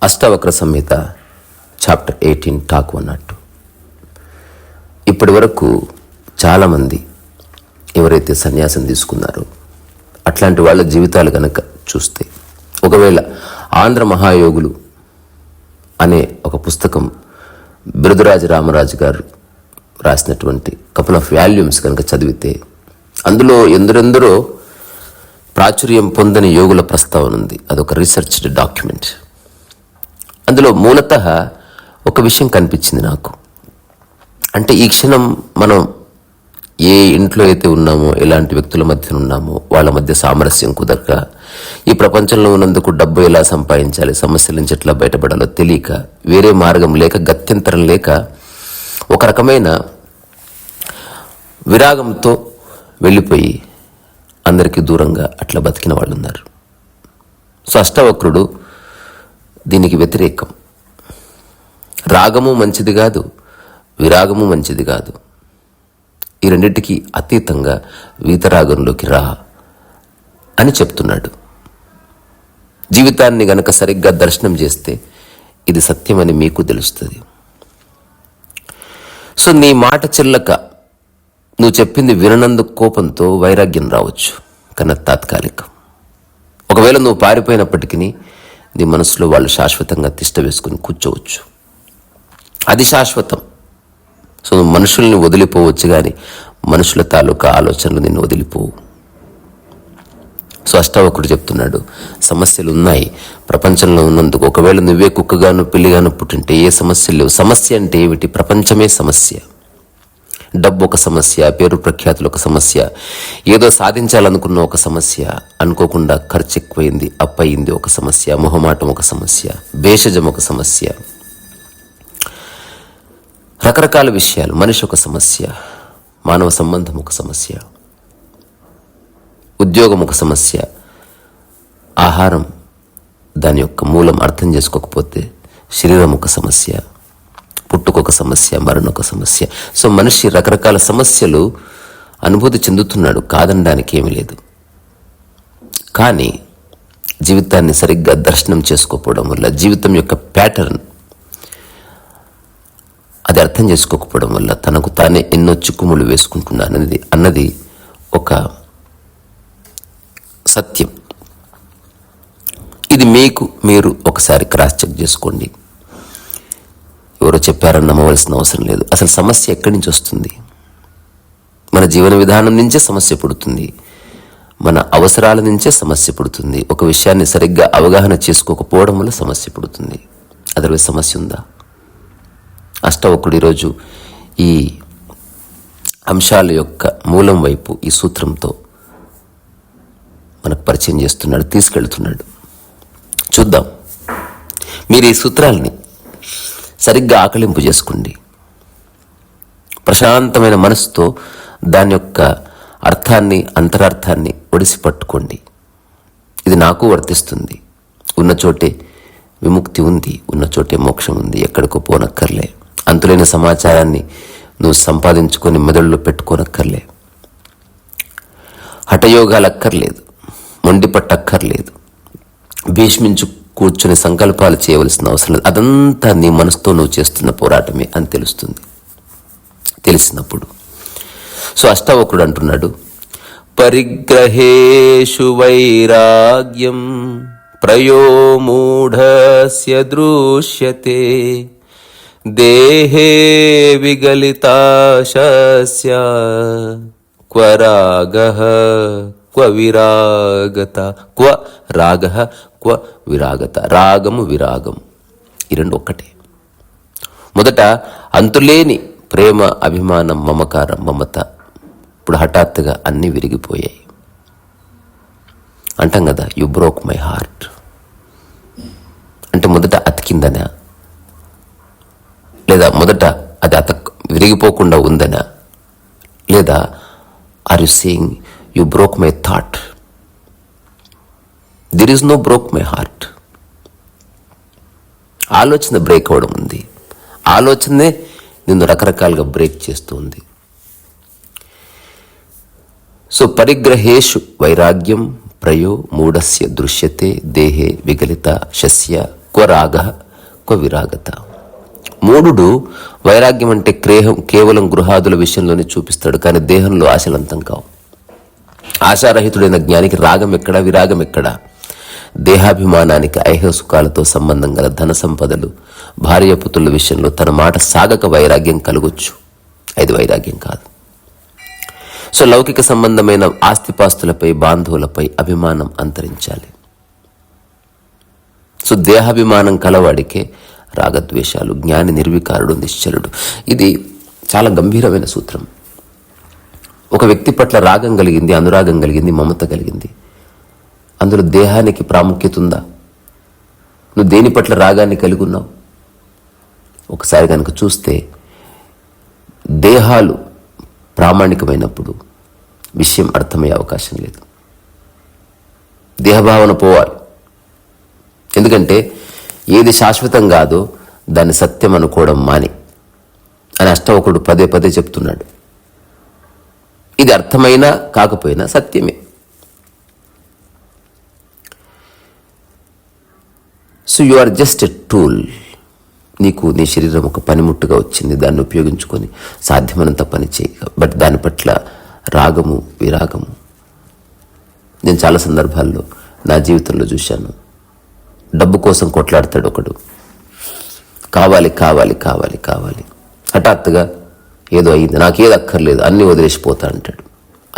అష్టావక్ర సంహిత chapter 18 talk 1 ఇప్పటి వరకు చాలామంది ఎవరైతే సన్యాసం తీసుకున్నారో అట్లాంటి వాళ్ళ జీవితాలు కనుక చూస్తే, ఒకవేళ ఆంధ్ర మహాయోగులు అనే ఒక పుస్తకం బిరుదురాజు రామరాజు గారు రాసినటువంటి కపుల్ ఆఫ్ వాల్యూమ్స్ కనుక చదివితే, అందులో ఎందరెందరో ప్రాచుర్యం పొందని యోగుల ప్రస్తావన ఉంది. అదొక రీసెర్చ్డ్ డాక్యుమెంట్. అందులో మూలతః ఒక విషయం కనిపించింది నాకు. అంటే ఈ క్షణం మనం ఏ ఇంట్లో అయితే ఉన్నామో, ఎలాంటి వ్యక్తుల మధ్య ఉన్నామో, వాళ్ళ మధ్య సామరస్యం కుదరక, ఈ ప్రపంచంలో ఉన్నందుకు డబ్బు ఎలా సంపాదించాలి, సమస్యల నుంచి ఎట్లా బయటపడాలో తెలియక, వేరే మార్గం లేక, గత్యంతరం లేక, ఒక రకమైన విరాగంతో వెళ్ళిపోయి అందరికీ దూరంగా అట్లా బతికిన వాళ్ళు ఉన్నారు. సో అష్టావక్రుడు దీనికి వ్యతిరేకం. రాగము మంచిది కాదు, విరాగము మంచిది కాదు. ఈ రెండింటికి అతీతంగా వీతరాగంలోకి రా అని చెప్తున్నాడు. జీవితాన్ని గనక సరిగ్గా దర్శనం చేస్తే ఇది సత్యమని మీకు తెలుస్తుంది. సో నీ మాట చెల్లక నువ్వు చెప్పింది విననందుకు కోపంతో వైరాగ్యం రావచ్చు, కానీ తాత్కాలికం. ఒకవేళ నువ్వు పారిపోయినప్పటికీ నీ మనసులో వాళ్ళు శాశ్వతంగా తిష్ట వేసుకుని కూర్చోవచ్చు. అది శాశ్వతం. సో నువ్వు మనుషుల్ని వదిలిపోవచ్చు, కానీ మనుషుల తాలూకా ఆలోచనలు నిన్ను వదిలిపోవు. సో అష్టావక్రుడు చెప్తున్నాడు, సమస్యలు ఉన్నాయి ప్రపంచంలో ఉన్నందుకు. ఒకవేళ నువ్వే కుక్కగాను పిల్లిగాను పుట్టింటే ఏ సమస్యలు లేవు. సమస్య అంటే ఏమిటి? ప్రపంచమే సమస్య. డబ్బు ఒక సమస్య, పేరు ప్రఖ్యాతులు ఒక సమస్య, ఏదో సాధించాలనుకున్న ఒక సమస్య, అనుకోకుండా ఖర్చు ఎక్కువైంది, అప్పయింది ఒక సమస్య, మొహమాటం ఒక సమస్య, భేషజం ఒక సమస్య, రకరకాల విషయాలు. మనిషి ఒక సమస్య, మానవ సంబంధం ఒక సమస్య, ఉద్యోగం ఒక సమస్య, ఆహారం దాని యొక్క మూలం అర్థం చేసుకోకపోతే శరీరం ఒక సమస్య, పుట్టుకొక సమస్య, మరణొక సమస్య. సో మనిషి రకరకాల సమస్యలు అనుభూతి చెందుతున్నాడు, కాదనడానికి ఏమీ లేదు. కానీ జీవితాన్ని సరిగ్గా దర్శనం చేసుకోకపోవడం వల్ల, జీవితం యొక్క ప్యాటర్న్ అది అర్థం చేసుకోకపోవడం వల్ల తనకు తానే ఎన్నో చిక్కుముళ్ళు వేసుకుంటున్నాను అన్నది ఒక సత్యం. ఇది మీరు ఒకసారి క్రాస్ చెక్ చేసుకోండి. ఎవరో చెప్పారని నమ్మవలసిన అవసరం లేదు. అసలు సమస్య ఎక్కడి నుంచి వస్తుంది? మన జీవన విధానం నుంచే సమస్య పుడుతుంది, మన అవసరాల నుంచే సమస్య పుడుతుంది. ఒక విషయాన్ని సరిగ్గా అవగాహన చేసుకోకపోవడం వల్ల సమస్య పుడుతుంది. అదర్వైజ్ సమస్య ఉందా? అష్టావక్రుడు ఈరోజు ఈ అంశాల యొక్క మూలం వైపు ఈ సూత్రంతో మనకు పరిచయం చేస్తున్నాడు, తీసుకెళ్తున్నాడు. చూద్దాం. మీరు ఈ సూత్రాల్ని సరిగ్గా ఆకలింపు చేసుకోండి. ప్రశాంతమైన మనసుతో దాని యొక్క అర్థాన్ని, అంతరార్థాన్ని ఒడిసి పట్టుకోండి. ఇది నాకు వర్తిస్తుంది. ఉన్న చోటే విముక్తి ఉంది, ఉన్న చోటే మోక్షం ఉంది. ఎక్కడికో పోనక్కర్లే. అంతులేని సమాచారాన్ని నువ్వు సంపాదించుకొని మెదడులో పెట్టుకోనక్కర్లే. హఠయోగాలు అక్కర్లేదు, మొండిపట్టక్కర్లేదు, భీష్మించు కూర్చుని సంకల్పాలు చేయవలసిన అవసరం లేదు. అదంతా నీ మనసుతో నువ్వు చేస్తున్న పోరాటమే అని తెలుస్తుంది. తెలిసినప్పుడు సో అష్టావక్రుడు అంటున్నాడు, పరిగ్రహేషు వైరాగ్యం ప్రయో మూఢస్య దృశ్యతే దేహే విగలితాశస్య క్వ రాగః క్వ విరాగత. క్వ రాగః క్వ విరాగత. రాగము విరాగం ఈ రెండు ఒక్కటే. మొదట అంతులేని ప్రేమ, అభిమానం, మమకారం, మమత. ఇప్పుడు హఠాత్తుగా అన్నీ విరిగిపోయాయి. అంటాం కదా, యు బ్రోక్ మై హార్ట్ అంటే మొదట అతికిందనా, లేదా మొదట అది విరిగిపోకుండా ఉందనా, లేదా are you saying you broke my thought? There is no broke my heart. ఆలోచన బ్రేక్ అవ్వడం ఉంది. ఆలోచనే నిన్ను రకరకాలుగా బ్రేక్ చేస్తూ ఉంది. సో పరిగ్రహేషు వైరాగ్యం ప్రయో మూఢస్య దృశ్యతే దేహే విగలిత శస్య క్వ రాగ క్వ విరాగత. మూఢుడు వైరాగ్యం అంటే కేవలం గృహాదుల విషయంలోనే చూపిస్తాడు, కానీ దేహంలో ఆశలంతం కావు. ఆశారహితుడైన జ్ఞానికి రాగం ఎక్కడా, విరాగం ఎక్కడా? దేహాభిమానానికి ఐహసుఖాలతో సంబంధం గల ధన సంపదలు, భార్యాపుత్రుల విషయంలో తన మాట సాగక వైరాగ్యం కలగొచ్చు. అది వైరాగ్యం కాదు. సో లౌకిక సంబంధమైన ఆస్తిపాస్తులపై, బాంధవులపై అభిమానం అంతరించాలి. సో దేహాభిమానం కలవాడికే రాగద్వేషాలు. జ్ఞాని నిర్వికారుడు, నిశ్చలుడు. ఇది చాలా గంభీరమైన సూత్రం. ఒక వ్యక్తి పట్ల రాగం కలిగింది, అనురాగం కలిగింది, మమత కలిగింది. అందులో దేహానికి ప్రాముఖ్యత ఉందా? నువ్వు దేని పట్ల రాగాన్ని కలిగి ఉన్నావు? ఒకసారి కనుక చూస్తే దేహాలు ప్రామాణికమైనప్పుడు విషయం అర్థమయ్యే అవకాశం లేదు. దేహభావన పోవాలి. ఎందుకంటే ఏది శాశ్వతం కాదో దాన్ని సత్యం అనుకోవడం మాని అని అష్టవకుడు పదే పదే చెప్తున్నాడు. ఇది అర్థమైనా కాకపోయినా సత్యమే. So you are just a tool. నీకు నీ శరీరం ఒక పనిముట్టుగా వచ్చింది, దాన్ని ఉపయోగించుకొని సాధ్యమైనంత పని చేయి. బట్ దాని పట్ల రాగము, విరాగము నేను చాలా సందర్భాల్లో నా జీవితంలో చూశాను. డబ్బు కోసం కొట్లాడతాడు ఒకడు, కావాలి కావాలి కావాలి కావాలి. హఠాత్తుగా ఏదో అయింది, నాకేది అక్కర్లేదు, అన్నీ వదిలేసిపోతా అంటాడు.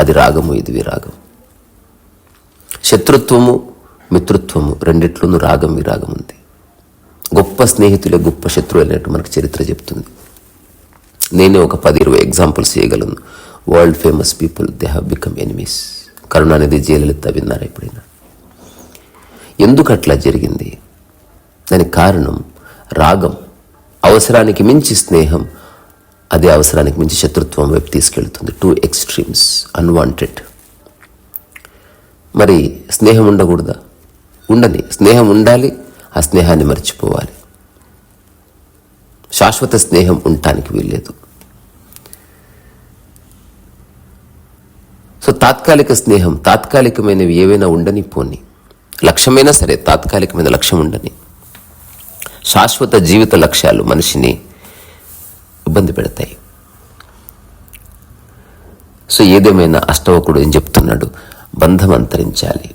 అది రాగము, ఇది విరాగం. శత్రుత్వము, మిత్రుత్వము రెండిట్లోనూ రాగం, విరాగం ఉంది. గొప్ప స్నేహితులే గొప్ప శత్రువు అనేట్టు మనకు చరిత్ర చెప్తుంది. నేనే ఒక 10-20 ఎగ్జాంపుల్స్ చేయగలను. World famous people, they have become enemies. Karunanidhi, Jayalalithaa విన్నారా ఎప్పుడైనా? ఎందుకు అట్లా జరిగింది? దానికి కారణం రాగం. అవసరానికి మించి స్నేహం, అదే అవసరానికి మించి శత్రుత్వం వైపు తీసుకెళ్తుంది. 2 ఎక్స్ట్రీమ్స్, అన్వాంటెడ్. మరి స్నేహం ఉండకూడదా? ఉండని. స్నేహం ఉండాలి, ఆ స్నేహాన్ని మర్చిపోవాలి. శాశ్వత స్నేహం ఉండటానికి వీల్లేదు. సో తాత్కాలిక స్నేహం, తాత్కాలికమైనవి ఏవైనా ఉండని పోని. లక్ష్యమైనా సరే తాత్కాలికమైన లక్ష్యం ఉండని. శాశ్వత జీవిత లక్ష్యాలు మనిషిని ఇబ్బంది పెడతాయి. సో ఏదేమైనా అష్టవకుడు ఏం చెప్తున్నాడు? బంధం అంతరించాలి.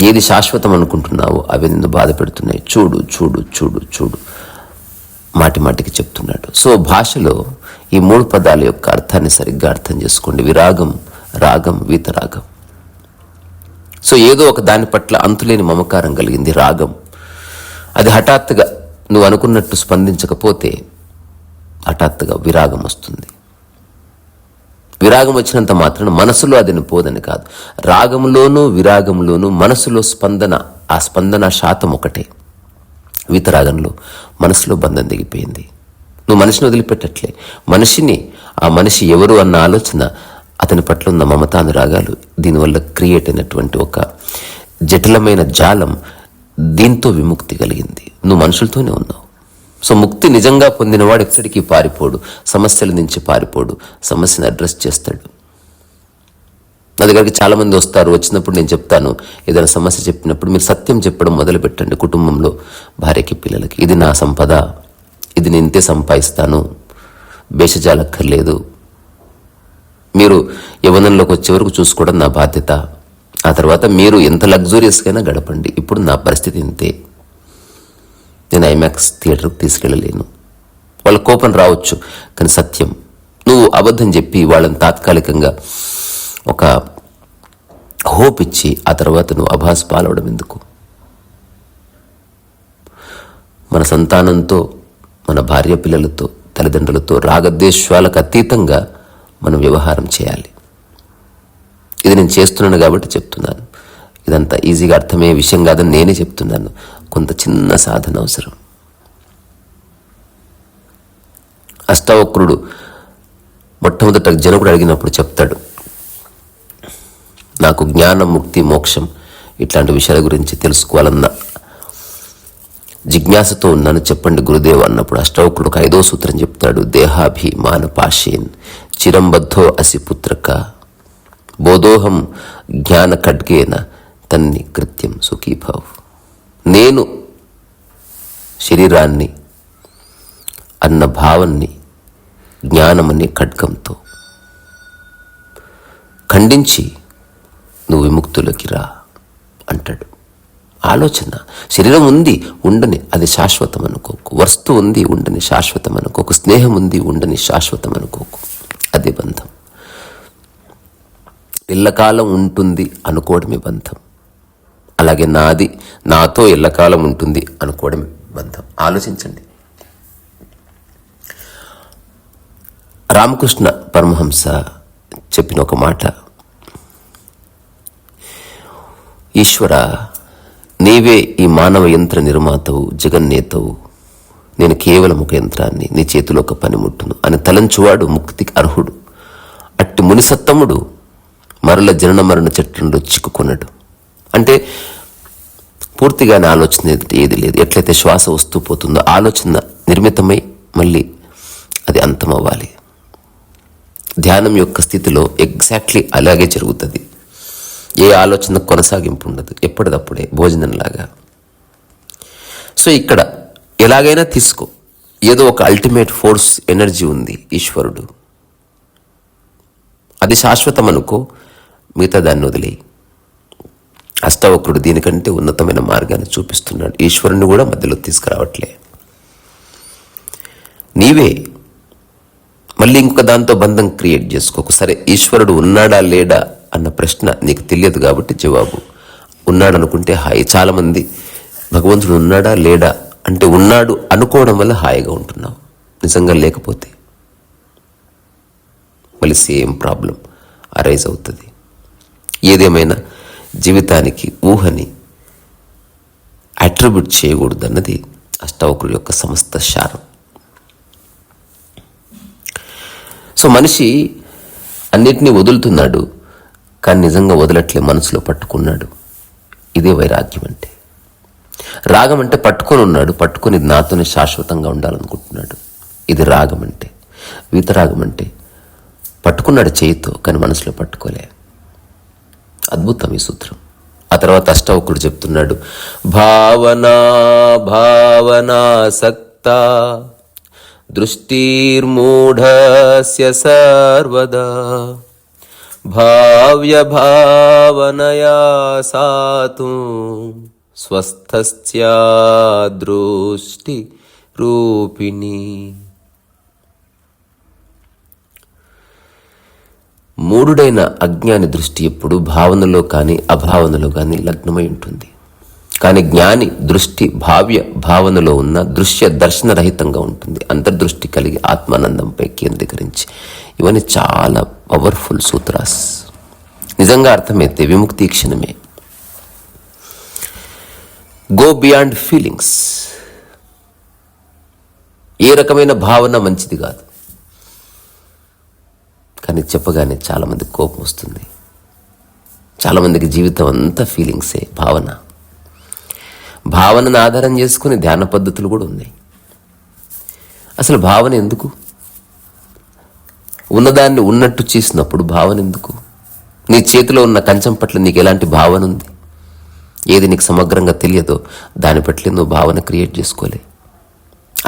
ఏది శాశ్వతం అనుకుంటున్నావో అవి నిన్ను బాధ పెడుతున్నాయి. చూడు చూడు చూడు చూడు, మాటి మాటికి చెప్తున్నాడు. సో భాషలో ఈ 3 పదాల యొక్క అర్థాన్ని సరిగ్గా అర్థం చేసుకోండి. విరాగం, రాగం, వీతరాగం. సో ఏదో ఒక దాని పట్ల అంతులేని మమకారం కలిగింది రాగం. అది హఠాత్తుగా నువ్వు అనుకున్నట్టు స్పందించకపోతే హఠాత్తుగా విరాగం వస్తుంది. విరాగం వచ్చినంత మాత్రాన మనసులో అది పోదని కాదు. రాగంలోనూ విరాగంలోనూ మనసులో స్పందన, ఆ స్పందన శాతం ఒకటే. వీతరాగంలో మనసులో బంధం దిగిపోయింది. నువ్వు మనిషిని వదిలిపెట్టట్లే, మనిషిని, ఆ మనిషి ఎవరు అన్న ఆలోచన, అతని పట్ల ఉన్న మమతానురాగాలు, దీనివల్ల క్రియేట్ అయినటువంటి ఒక జటిలమైన జాలం, దీంతో విముక్తి కలిగింది. నువ్వు మనుషులతోనే ఉన్నావు. సో ముక్తి నిజంగా పొందినవాడు ఎక్కడికి పారిపోడు, సమస్యల నుంచి పారిపోడు, సమస్యను అడ్రస్ చేస్తాడు. నా దగ్గరికి చాలామంది వస్తారు. వచ్చినప్పుడు నేను చెప్తాను, ఏదైనా సమస్య చెప్పినప్పుడు మీరు సత్యం చెప్పడం మొదలు పెట్టండి. కుటుంబంలో భార్యకి, పిల్లలకి, ఇది నా సంపద, ఇది నేను ఇంతే సంపాదిస్తాను, భేషజాలక్కర్లేదు, మీరు యవ్వనంలోకి వచ్చే వరకు చూసుకోవడం నా బాధ్యత, ఆ తర్వాత మీరు ఎంత లగ్జూరియస్గా గడపండి, ఇప్పుడు నా పరిస్థితి ఇంతే, నేను ఐమాక్స్ థియేటర్కి తీసుకెళ్ళలేను. వాళ్ళ కోపం రావచ్చు, కానీ సత్యం. నువ్వు అబద్ధం చెప్పి వాళ్ళని తాత్కాలికంగా ఒక హోప్ ఇచ్చి ఆ తర్వాత నువ్వు అభాస్ పాలవడం ఎందుకు? మన సంతానంతో, మన భార్య పిల్లలతో, తల్లిదండ్రులతో రాగద్వేషాలకు అతీతంగా మనం వ్యవహారం చేయాలి. ఇది నేను చేస్తున్నాను కాబట్టి చెప్తున్నాను. ఇదంతా ఈజీగా అర్థమయ్యే విషయం కాదని నేనే చెప్తున్నాను. కొంత చిన్న సాధన అవసరం. అష్టవక్రుడు మొట్టమొదట జనకుడు అడిగినప్పుడు చెప్తాడు, నాకు జ్ఞానం, ముక్తి, మోక్షం ఇట్లాంటి విషయాల గురించి తెలుసుకోవాలన్న జిజ్ఞాసతో ఉన్నాను, చెప్పండి గురుదేవ్ అన్నప్పుడు అష్టవక్రుడు ఒక 5వ సూత్రం చెప్తాడు. దేహాభిమాన పాశేన్ చిరంబద్ధో అసి పుత్రక బోధోహం జ్ఞాన ఖడ్గేన తన్ని కృత్యం సుఖీభావ్. నేను శరీరాన్ని అన్న భావాన్ని జ్ఞానమనే ఖడ్గంతో ఖండించి నువ్వు విముక్తులకి రా అంటాడు. ఆలోచన, శరీరం ఉంది ఉండని, అది శాశ్వతం అనుకోకు. వస్తువు ఉంది ఉండని, శాశ్వతం అనుకోకు. స్నేహం ఉంది ఉండని, శాశ్వతం అనుకోకు. అదే బంధం. ఎల్లకాలం ఉంటుంది అనుకోవడమే బంధం. అలాగే నాతో ఎల్లకాలం ఉంటుంది అనుకోవడమే బంధం. ఆలోచించండి. రామకృష్ణ పరమహంస చెప్పిన ఒక మాట, ఈశ్వర, నీవే ఈ మానవ యంత్ర నిర్మాతవు, జగన్నేతవు. నేను కేవలం ఒక యంత్రాన్ని, నీ చేతిలో ఒక పనిముట్టును అని తలంచువాడు ముక్తికి అర్హుడు. అట్టి మునిసత్తముడు మరల జనన మరణ చట్టంలో చిక్కుకున్నాడు. అంటే పూర్తిగానే ఆలోచన ఏది లేదు. ఎట్లయితే శ్వాస వస్తూ పోతుందో ఆలోచన నిర్మితమై మళ్ళీ అది అంతం అవ్వాలి. ధ్యానం యొక్క స్థితిలో ఎగ్జాక్ట్లీ అలాగే జరుగుతుంది. ఏ ఆలోచన కొనసాగింపు ఉండదు, ఎప్పటిదప్పుడే భోజనంలాగా. సో ఇక్కడ ఎలాగైనా తీసుకో, ఏదో ఒక అల్టిమేట్ ఫోర్స్, ఎనర్జీ ఉంది, ఈశ్వరుడు. అది శాశ్వతం అనుకో, మిగతా దాన్ని వదిలేయి. అష్టావక్రుడు దీనికంటే ఉన్నతమైన మార్గాన్ని చూపిస్తున్నాడు. ఈశ్వరుని కూడా మధ్యలో తీసుకురావట్లే. నీవే మళ్ళీ ఇంకొక దాంతో బంధం క్రియేట్ చేసుకోకు. సరే, ఈశ్వరుడు ఉన్నాడా లేడా అన్న ప్రశ్న నీకు తెలియదు కాబట్టి జవాబు ఉన్నాడు అనుకుంటే హాయి. చాలామంది భగవంతుడు ఉన్నాడా లేడా అంటే ఉన్నాడు అనుకోవడం వల్ల హాయిగా ఉంటున్నావు. నిజంగా లేకపోతే మళ్ళీ సేమ్ ప్రాబ్లం అరైజ్ అవుతుంది. ఏదేమైనా జీవితానికి ఊహని అట్రిబ్యూట్ చేయకూడదు అన్నది అష్టావక్రుల యొక్క సమస్త సారం. సో మనిషి అన్నిటినీ వదులుతున్నాడు, కానీ నిజంగా వదలట్లే, మనసులో పట్టుకున్నాడు. ఇదే వైరాగ్యం అంటే. రాగం అంటే పట్టుకొని ఉన్నాడు, పట్టుకొని నాతోనే శాశ్వతంగా ఉండాలనుకుంటున్నాడు. ఇది రాగం అంటే. వీతరాగం అంటే పట్టుకున్నాడు చేయితో, కానీ మనసులో పట్టుకోలే. అద్భుతం ఈ సూత్రం. ఆ తర్వాత అష్టావకుడు చెప్తున్నాడు, భావనాసక్త దృష్టిర్మూఢస్య సర్వదా భావ్యభావనయా సాతు స్వస్థస్య దృష్టి రూపిణి. మూఢుడైన అజ్ఞాని దృష్టి ఎప్పుడు భావనలో కానీ అభావనలో కానీ లగ్నమై ఉంటుంది. కానీ జ్ఞాని దృష్టి భావ్య భావనలో ఉన్న దృశ్య దర్శనరహితంగా ఉంటుంది. అంతర్దృష్టి కలిగి ఆత్మానందంపై కేంద్రీకరించి. ఇవన్నీ చాలా పవర్ఫుల్ సూత్రాస్. నిజంగా అర్థమైతే విముక్తి క్షణమే. Go beyond feelings. ఏ రకమైన భావన మంచిది కాదు, కానీ చెప్పగానే చాలామందికి కోపం వస్తుంది. చాలామందికి జీవితం అంతా ఫీలింగ్సే, భావనను ఆధారం చేసుకుని ధ్యాన పద్ధతులు కూడా ఉన్నాయి. అసలు భావన ఎందుకు? ఉన్నదాన్ని ఉన్నట్టు చేసినప్పుడు భావన ఎందుకు? నీ చేతిలో ఉన్న కంచం పట్ల నీకు ఎలాంటి భావన ఉంది? ఏది నీకు సమగ్రంగా తెలియదో దాని పట్ల నువ్వు భావన క్రియేట్ చేసుకోలే.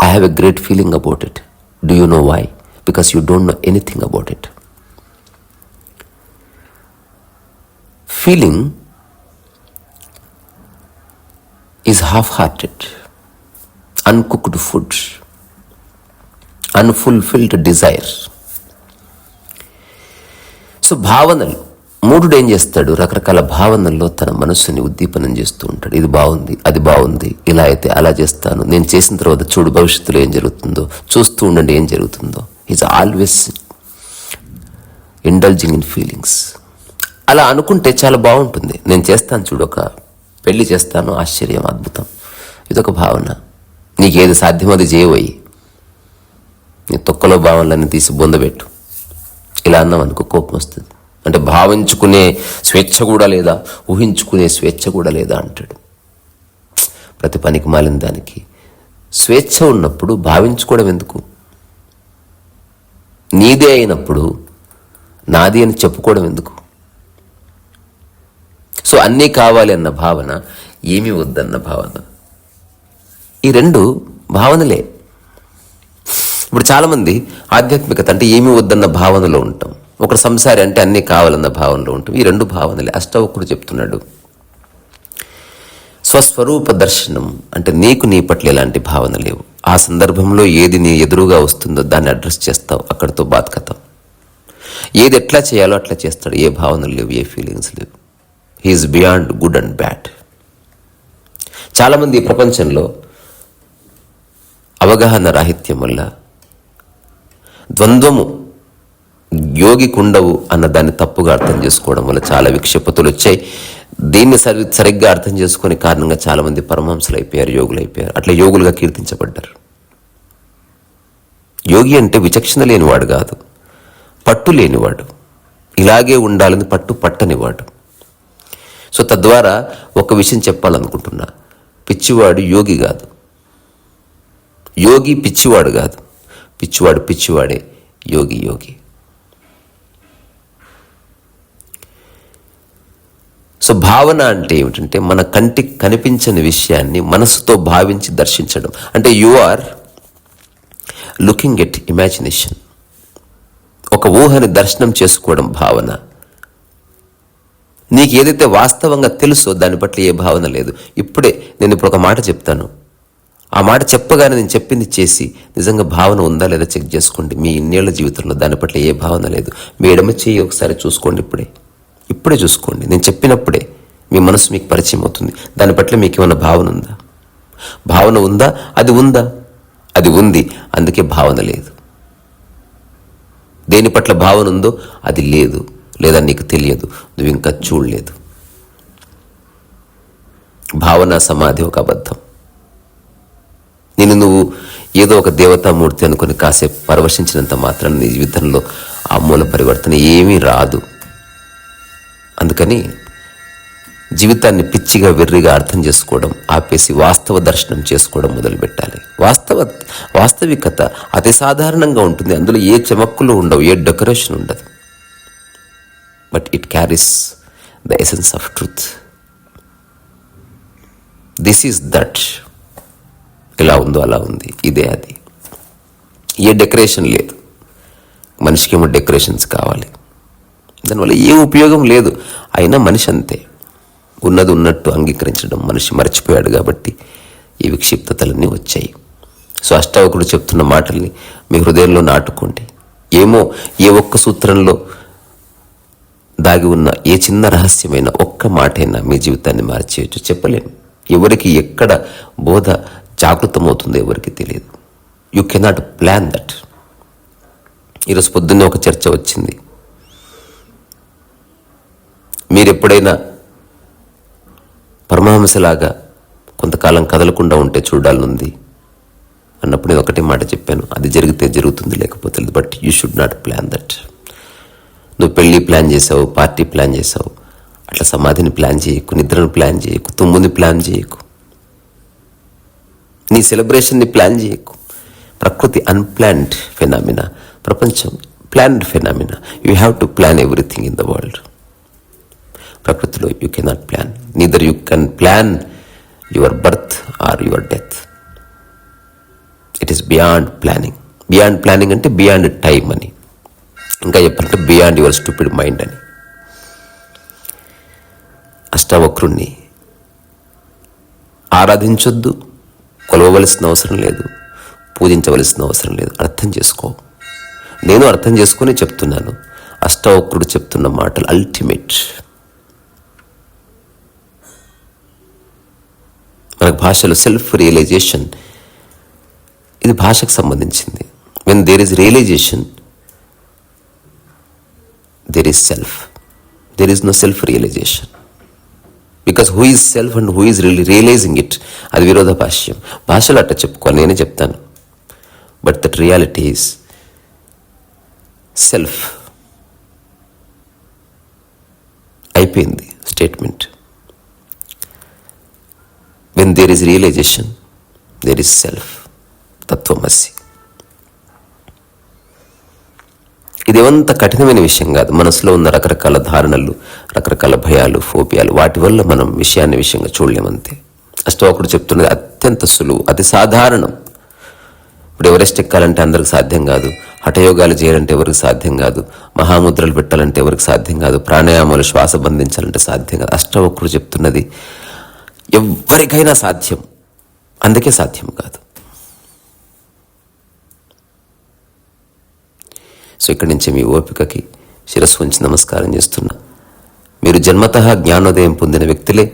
I have a great feeling about it. Do you know why? Because you don't know anything about it. Feeling is half-hearted, uncooked food, unfulfilled desire. So భావనలు, మూఢుడు ఏం చేస్తాడు? రకరకాల భావనల్లో తన మనస్సుని ఉద్దీపనం చేస్తూ ఉంటాడు. ఇది బాగుంది, అది బాగుంది, ఇలా అయితే అలా చేస్తాను, నేను చేసిన తర్వాత చూడు భవిష్యత్తులో ఏం జరుగుతుందో, చూస్తూ ఉండండి ఏం జరుగుతుందో. Is always indulging in feelings. అలా అనుకుంటే చాలా బాగుంటుంది. నేను చేస్తాను చూడు, ఒక పెళ్లి చేస్తాను, ఆశ్చర్యం, అద్భుతం. ఇదొక భావన. నీకేది సాధ్యమో అది చేయబోయి నీ తొక్కలో భావనలన్నీ తీసి బొందబెట్టు. ఇలా అన్నాం అనుకో, కోపం వస్తుంది. అంటే భావించుకునే స్వేచ్ఛ కూడా లేదా, ఊహించుకునే స్వేచ్ఛ కూడా లేదా అంటాడు. ప్రతి పనికి మాలిన దానికి స్వేచ్ఛ ఉన్నప్పుడు భావించుకోవడం ఎందుకు? నీదే అయినప్పుడు నాది అని చెప్పుకోవడం ఎందుకు? సో అన్నీ కావాలి అన్న భావన, ఏమీ వద్దన్న భావన ఈ రెండు భావనలే. ఇప్పుడు చాలామంది ఆధ్యాత్మికత అంటే ఏమీ వద్దన్న భావనలో ఉంటాం, ఒకడు సంసారి అంటే అన్నీ కావాలన్న భావనలో ఉంటాం. ఈ రెండు భావనలే. అష్టావక్రుడు చెప్తున్నాడు, స్వస్వరూప దర్శనం అంటే నీకు నీ పట్ల ఎలాంటి భావన లేవు. ఆ సందర్భంలో ఏది నీ ఎదురుగా వస్తుందో దాన్ని అడ్రస్ చేస్తావు, అక్కడితో బాధకతం. ఏది ఎట్లా చేయాలో అట్లా చేస్తాడు, ఏ భావనలు లేవు, ఏ ఫీలింగ్స్ లేవు. He's beyond good and bad. చాలామంది ఈ ప్రపంచంలో అవగాహన రాహిత్యం వల్ల ద్వంద్వము యోగికి ఉండవు అన్న దాన్ని తప్పుగా అర్థం చేసుకోవడం వల్ల చాలా విక్షిపతులు వచ్చాయి. దీన్ని సరిగ్గా అర్థం చేసుకునే కారణంగా చాలామంది పరమహంసలు అయిపోయారు, యోగులు అయిపోయారు. అట్లా యోగులుగా కీర్తించబడ్డారు. యోగి అంటే విచక్షణ లేనివాడు కాదు, పట్టు లేనివాడు, ఇలాగే ఉండాలని పట్టనివాడు. సో తద్వారా ఒక విషయం చెప్పాలనుకుంటున్నా, పిచ్చివాడు యోగి కాదు, యోగి పిచ్చివాడు కాదు, పిచ్చివాడు పిచ్చివాడే, యోగి యోగి. సో భావన అంటే ఏమిటంటే మన కంటికి కనిపించని విషయాన్ని మనసుతో భావించి దర్శించడం. అంటే you are looking at imagination, ఒక ఊహని దర్శనం చేసుకోవడం భావన. నీకు ఏదైతే వాస్తవంగా తెలుసో దాని పట్ల ఏ భావన లేదు. ఇప్పుడే నేను ఇప్పుడు ఒక మాట చెప్తాను, ఆ మాట చెప్పగానే నేను చెప్పింది చేసి నిజంగా భావన ఉందా లేదా చెక్ చేసుకోండి. మీ ఇన్నేళ్ల జీవితంలో దాని పట్ల ఏ భావన లేదు. మీ ఎడమ చెయ్యి ఒకసారి చూసుకోండి, ఇప్పుడే చూసుకోండి. నేను చెప్పినప్పుడే మీ మనసు మీకు పరిచయం అవుతుంది. దాని పట్ల మీకు ఏమైనా భావన ఉందా? భావన ఉందా? అది ఉందా? అది ఉంది, అందుకే భావన లేదు. దేని పట్ల భావన ఉందో అది లేదు, లేదా నీకు తెలియదు, నువ్వు ఇంకా చూడలేదు. భావన సమాధి ఒక అబద్ధం. నువ్వు ఏదో ఒక దేవతామూర్తి అనుకుని కాసేపు పరవశించినంత మాత్రం నీ జీవితంలో ఆ మూల పరివర్తన ఏమీ రాదు. అందుకని జీవితాన్ని పిచ్చిగా వెర్రిగా అర్థం చేసుకోవడం ఆపేసి వాస్తవ దర్శనం చేసుకోవడం మొదలుపెట్టాలి. వాస్తవికత అతి సాధారణంగా ఉంటుంది. అందులో ఏ చమక్కులు ఉండవు, ఏ డెకరేషన్ ఉండదు. But it carries the essence of truth. This is that. ఎలా ఉందో అలా ఉంది, ఇదే అది. ఏ డెకరేషన్ లేదు. మనిషికేమో డెకరేషన్స్ కావాలి, దానివల్ల ఏ ఉపయోగం లేదు. అయినా మనిషి అంతే, ఉన్నది ఉన్నట్టు అంగీకరించడం మనిషి మర్చిపోయాడు. కాబట్టి ఈ విక్షిప్తతలన్నీ వచ్చాయి. సో అష్టావకుడు చెప్తున్న మాటల్ని మీ హృదయంలో నాటుకోండి. ఏమో ఏ ఒక్క సూత్రంలో దాగి ఉన్న ఏ చిన్న రహస్యమైన ఒక్క మాటైనా మీ జీవితాన్ని మార్చేయచ్చు. చెప్పలేము. ఎవరికి ఎక్కడ బోధ జాగృతమవుతుందో ఎవరికి తెలియదు. You cannot plan that. ఈరోజు పొద్దున్నే ఒక చర్చ వచ్చింది. మీరు ఎప్పుడైనా పరమహంసలాగా కొంతకాలం కదలకుండా ఉంటే చూడాలనుంది అన్నప్పుడు నేను ఒకటే మాట చెప్పాను, అది జరిగితే జరుగుతుంది, లేకపోతే లేదు. But you should not plan that. నువ్వు పెళ్ళి ప్లాన్ చేసావు, పార్టీ ప్లాన్ చేసావు, అట్లా సమాధిని ప్లాన్ చేయకు, నిద్రను ప్లాన్ చేయకు, తుమ్ముని ప్లాన్ చేయకు, నీ సెలబ్రేషన్ని ప్లాన్ చేయకు. ప్రకృతి అన్ప్లాన్డ్ ఫెనామినా, ప్రపంచం planned phenomena. You have to plan everything in the world. ప్రకృతిలో you cannot plan. Neither you can plan your birth or your death. It is beyond planning. Beyond planning అంటే beyond time అని, ఇంకా చెప్పాలంటే beyond your stupid mind అని. అష్టావక్రుణ్ణి ఆరాధించొద్దు, కొలవవలసిన అవసరం లేదు, పూజించవలసిన అవసరం లేదు. అర్థం చేసుకో. నేను అర్థం చేసుకుని చెప్తున్నాను. అష్టావక్రుడు చెప్తున్న మాటలు అల్టిమేట్. మనకు భాషలో సెల్ఫ్ రియలైజేషన్, ఇది భాషకు సంబంధించింది. When there is realisation there is self. There is no self realisation. Because who is self and who is realising it, అది విరోధాభాష్యం. భాషలో అట్లా చెప్పుకోవాలి, నేనే చెప్తాను. But that reality is self. అయిపోయింది statement. When there is realisation there is self. తత్వమసి. ఇదేమంత కఠినమైన విషయం కాదు. మనసులో ఉన్న రకరకాల ధారణలు, రకరకాల భయాలు, ఫోబియాలు, వాటి వల్ల మనం విషయాన్ని విషయంగా చూడలేమంతే. అష్టావకుడు చెప్తున్నది అత్యంత అత్యంత సులువు, అతి సాధారణం. ఇప్పుడు ఎవరెస్ట్ ఎక్కాలంటే అందరికి సాధ్యం కాదు, హఠయోగాలు చేయాలంటే ఎవరికి సాధ్యం కాదు, మహాముద్రలు పెట్టాలంటే ఎవరికి సాధ్యం కాదు, ప్రాణాయామాలు శ్వాస బంధించాలంటే సాధ్యం కాదు. అష్టవక్రుడు చెప్తున్నది ఎవరికైనా సాధ్యం, అందుకే సాధ్యం కాదు. సో ఇక్కడి నుంచి మీ ఓపికకి శిరస్సు ఉంచి నమస్కారం చేస్తున్నా. మీరు జన్మతః జ్ఞానోదయం పొందిన వ్యక్తులే,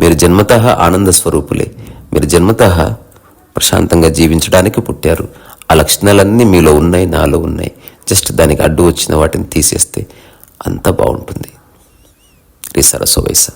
మీరు జన్మతః ఆనంద స్వరూపులే, మీరు జన్మతః ప్రశాంతంగా జీవించడానికి పుట్టారు. ఆ లక్షణాలన్నీ మీలో ఉన్నాయి, నాలో ఉన్నాయి. జస్ట్ దానికి అడ్డు వచ్చిన వాటిని తీసేస్తే అంత బాగుంటుంది. శ్రీ సరస్వ వయస.